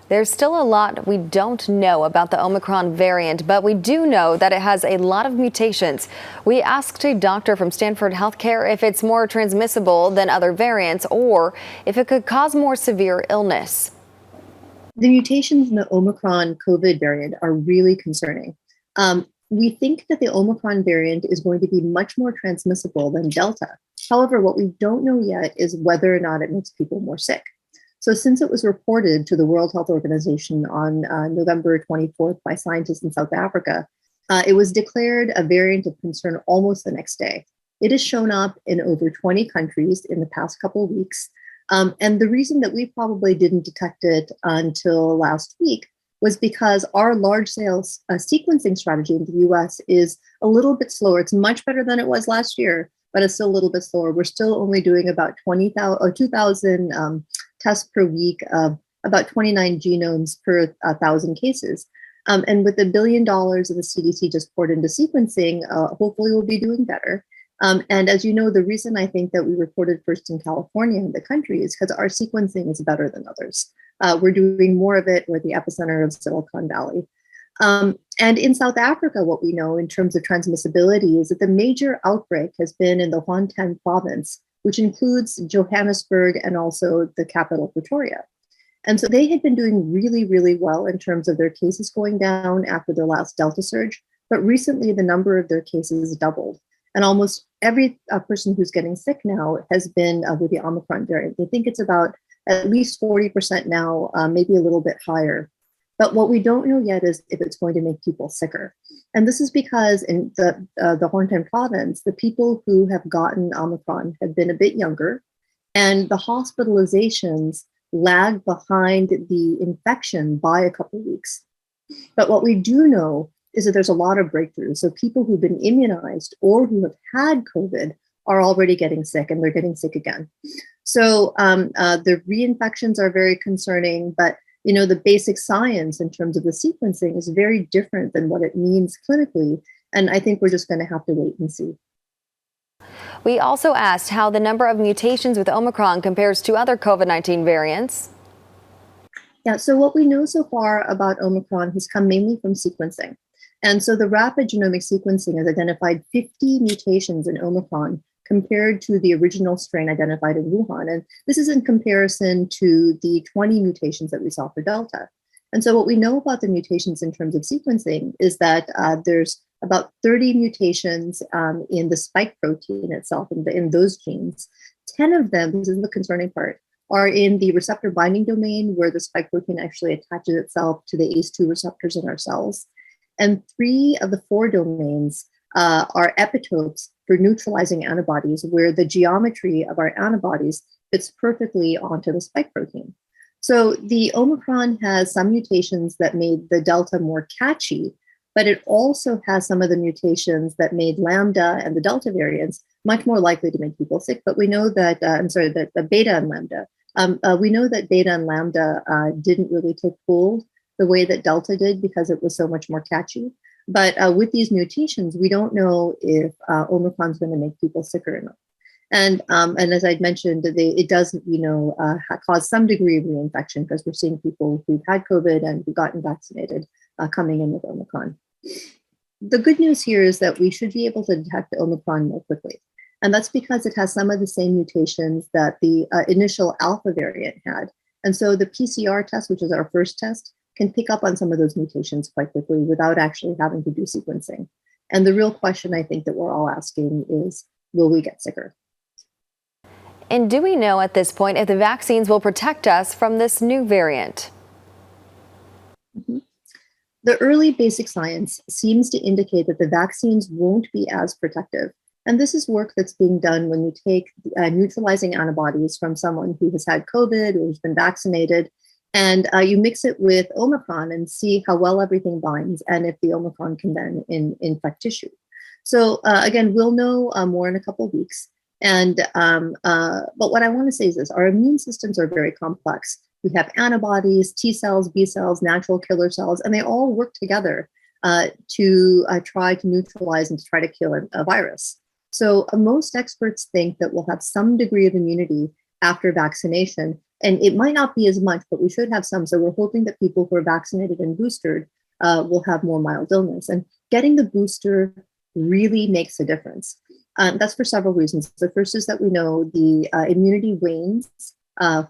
There's still a lot we don't know about the Omicron variant, but we do know that it has a lot of mutations. We asked a doctor from Stanford Health Care if it's more transmissible than other variants or if it could cause more severe illness. The mutations in the Omicron COVID variant are really concerning. We think that the Omicron variant is going to be much more transmissible than Delta. However, what we don't know yet is whether or not it makes people more sick. So since it was reported to the World Health Organization on November 24th by scientists in South Africa, it was declared a variant of concern almost the next day. It has shown up in over 20 countries in the past couple of weeks. And the reason that we probably didn't detect it until last week was because our large-scale sequencing strategy in the US is a little bit slower. It's much better than it was last year, but it's still a little bit slower. We're still only doing about 20,000 or 2,000 tests per week, about 29 genomes per 1,000 cases. And with $1 billion that the CDC just poured into sequencing, hopefully we'll be doing better. And as you know, the reason I think that we reported first in California in the country is because our sequencing is better than others. We're doing more of it. We're the epicenter of Silicon Valley. And in South Africa, what we know in terms of transmissibility is that the major outbreak has been in the Gauteng province, which includes Johannesburg and also the capital, Pretoria. And so they had been doing really, really well in terms of their cases going down after their last Delta surge. But recently, the number of their cases doubled. And almost every person who's getting sick now has been with the Omicron variant. They think it's about at least 40% now, maybe a little bit higher. But what we don't know yet is if it's going to make people sicker. And this is because in the Gauteng province, the people who have gotten Omicron have been a bit younger, and the hospitalizations lag behind the infection by a couple of weeks. But what we do know is that there's a lot of breakthroughs. So people who've been immunized or who have had COVID are already getting sick, and they're getting sick again. So the reinfections are very concerning, but the basic science in terms of the sequencing is very different than what it means clinically. And I think we're just going to have to wait and see. We also asked how the number of mutations with Omicron compares to other COVID-19 variants. Yeah, so what we know so far about Omicron has come mainly from sequencing. And so the rapid genomic sequencing has identified 50 mutations in Omicron compared to the original strain identified in Wuhan. And this is in comparison to the 20 mutations that we saw for Delta. And so what we know about the mutations in terms of sequencing is that there's about 30 mutations in the spike protein itself, in those genes. 10 of them, this is the concerning part, are in the receptor binding domain where the spike protein actually attaches itself to the ACE2 receptors in our cells. And 3 of the 4 domains are epitopes for neutralizing antibodies, where the geometry of our antibodies fits perfectly onto the spike protein. So the Omicron has some mutations that made the Delta more catchy, but it also has some of the mutations that made Lambda and the Delta variants much more likely to make people sick. But we know that, that the Beta and Lambda, we know that Beta and Lambda didn't really take hold the way that Delta did because it was so much more catchy. But with these mutations, we don't know if Omicron is going to make people sicker or not. And as I'd mentioned, it does, cause some degree of reinfection because we're seeing people who've had COVID and who've gotten vaccinated coming in with Omicron. The good news here is that we should be able to detect Omicron more quickly. And that's because it has some of the same mutations that the initial Alpha variant had. And so the PCR test, which is our first test, can pick up on some of those mutations quite quickly without actually having to do sequencing. And the real question I think that we're all asking is, will we get sicker? And do we know at this point if the vaccines will protect us from this new variant? Mm-hmm. The early basic science seems to indicate that the vaccines won't be as protective. And this is work that's being done when you take neutralizing antibodies from someone who has had COVID or who's been vaccinated, and you mix it with Omicron and see how well everything binds and if the Omicron can then infect tissue. So again, we'll know more in a couple of weeks. And but what I want to say is this: our immune systems are very complex. We have antibodies, T cells, B cells, natural killer cells, and they all work together to try to neutralize and to try to kill a virus. So most experts think that we'll have some degree of immunity after vaccination. And it might not be as much, but we should have some. So we're hoping that people who are vaccinated and boosted will have more mild illness. And getting the booster really makes a difference. That's for several reasons. The first is that we know the immunity wanes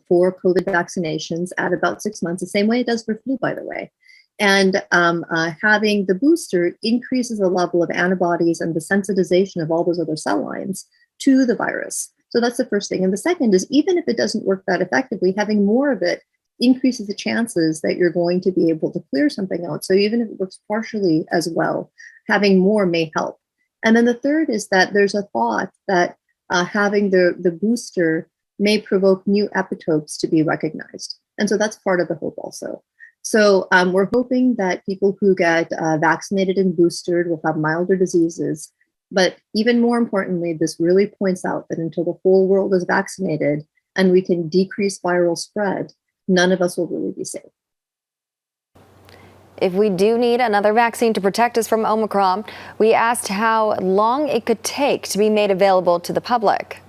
for COVID vaccinations at about 6 months, the same way it does for flu, by the way. And having the booster increases the level of antibodies and the sensitization of all those other cell lines to the virus. So that's the first thing. And the second is, even if it doesn't work that effectively, having more of it increases the chances that you're going to be able to clear something out. So even if it works partially as well, having more may help. And then the third is that there's a thought that having the booster may provoke new epitopes to be recognized. And so that's part of the hope also. So we're hoping that people who get vaccinated and boosted will have milder diseases. But even more importantly, this really points out that until the whole world is vaccinated and we can decrease viral spread, none of us will really be safe. If we do need another vaccine to protect us from Omicron, we asked how long it could take to be made available to the public.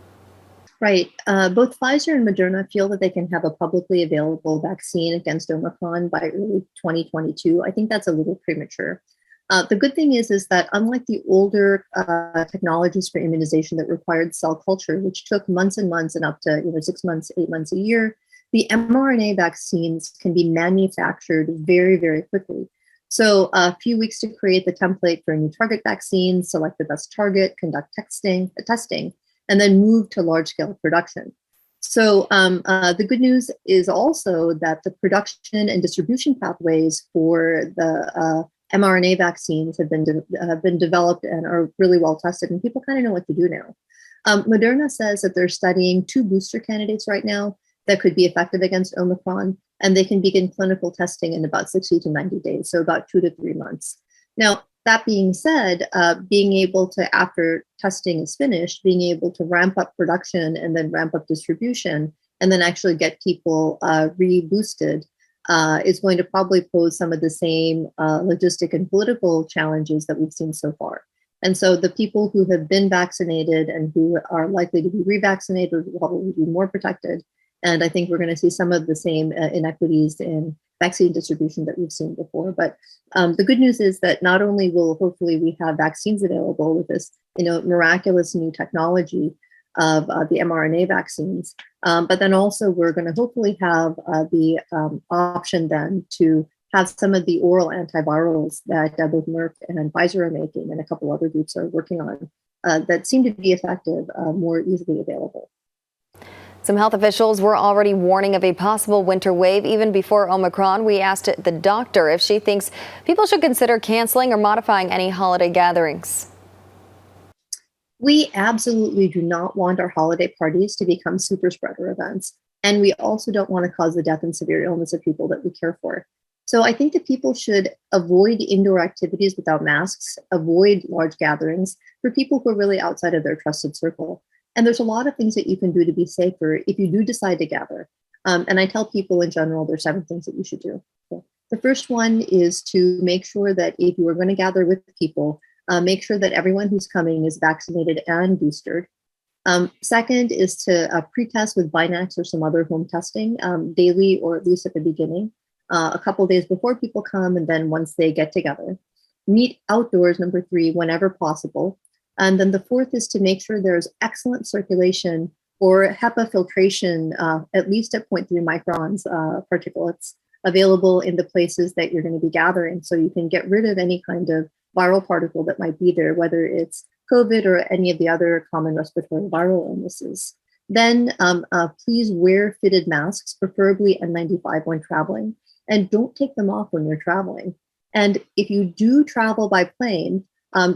Right. Both Pfizer and Moderna feel that they can have a publicly available vaccine against Omicron by early 2022. I think that's a little premature. The good thing is that unlike the older technologies for immunization that required cell culture, which took months and months and up to 6 months, 8 months a year, the mRNA vaccines can be manufactured very, very quickly. So a few weeks to create the template for a new target vaccine, select the best target, conduct testing, and then move to large-scale production. So the good news is also that the production and distribution pathways for the mRNA vaccines have been developed and are really well tested, and people kind of know what to do now. Moderna says that they're studying 2 booster candidates right now that could be effective against Omicron, and they can begin clinical testing in about 60 to 90 days, so about 2 to 3 months. Now, that being said, being able to, after testing is finished, being able to ramp up production and then ramp up distribution, and then actually get people reboosted is going to probably pose some of the same logistic and political challenges that we've seen so far. And so the people who have been vaccinated and who are likely to be revaccinated will probably be more protected. And I think we're going to see some of the same inequities in vaccine distribution that we've seen before. But the good news is that not only will hopefully we have vaccines available with this miraculous new technology of the mRNA vaccines, but then also we're going to hopefully have the option then to have some of the oral antivirals that both Merck and Pfizer are making, and a couple other groups are working on, that seem to be effective, more easily available. Some health officials were already warning of a possible winter wave even before Omicron. We asked the doctor if she thinks people should consider canceling or modifying any holiday gatherings. We absolutely do not want our holiday parties to become super spreader events. And we also don't want to cause the death and severe illness of people that we care for. So I think that people should avoid indoor activities without masks, avoid large gatherings for people who are really outside of their trusted circle. And there's a lot of things that you can do to be safer if you do decide to gather. And I tell people in general, there's 7 things that you should do. Okay. The first one is to make sure that if you are going to gather with people, make sure that everyone who's coming is vaccinated and boosted. Second is to pre-test with Binax or some other home testing daily, or at least at the beginning, a couple of days before people come, and then once they get together. Meet outdoors, number 3, whenever possible. And then the 4th is to make sure there's excellent circulation or HEPA filtration, at least at 0.3 microns particulates, available in the places that you're going to be gathering. So you can get rid of any kind of viral particle that might be there, whether it's COVID or any of the other common respiratory viral illnesses. Then please wear fitted masks, preferably N95 when traveling, and don't take them off when you're traveling. And if you do travel by plane,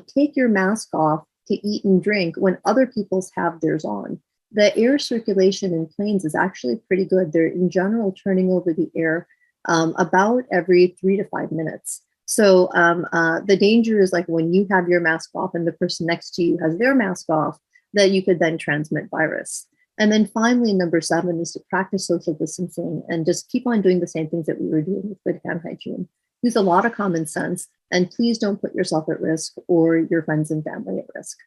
take your mask off to eat and drink when other people's have theirs on. The air circulation in planes is actually pretty good. They're in general turning over the air about every 3 to 5 minutes. So the danger is like when you have your mask off and the person next to you has their mask off, that you could then transmit virus. And then finally, number 7 is to practice social distancing and just keep on doing the same things that we were doing with good hand hygiene. Use a lot of common sense, and please don't put yourself at risk or your friends and family at risk.